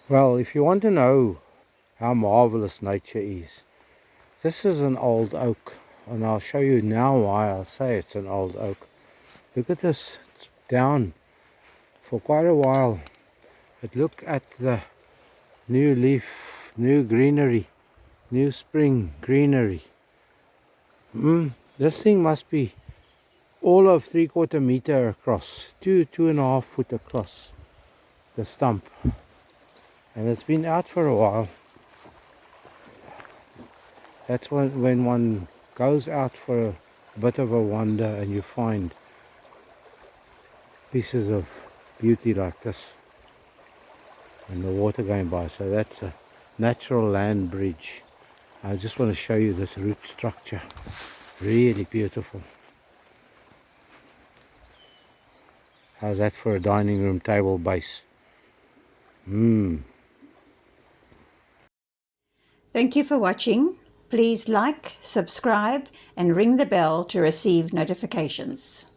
Well, if you want to know how marvelous nature is, this is an old oak, and I'll show you now why I'll say it's an old oak. Look at this, it's down for quite a while, but look at the new leaf, new greenery, new spring greenery. This thing must be all of 3/4 meter across, 2.5 foot across the stump, and it's been out for a while. That's when one goes out for a bit of a wander and you find pieces of beauty like this and the water going by. So that's a natural land bridge. I just want to show you this root structure, really beautiful. How's that for a dining room table base? Thank you for watching. Please like, subscribe, and ring the bell to receive notifications.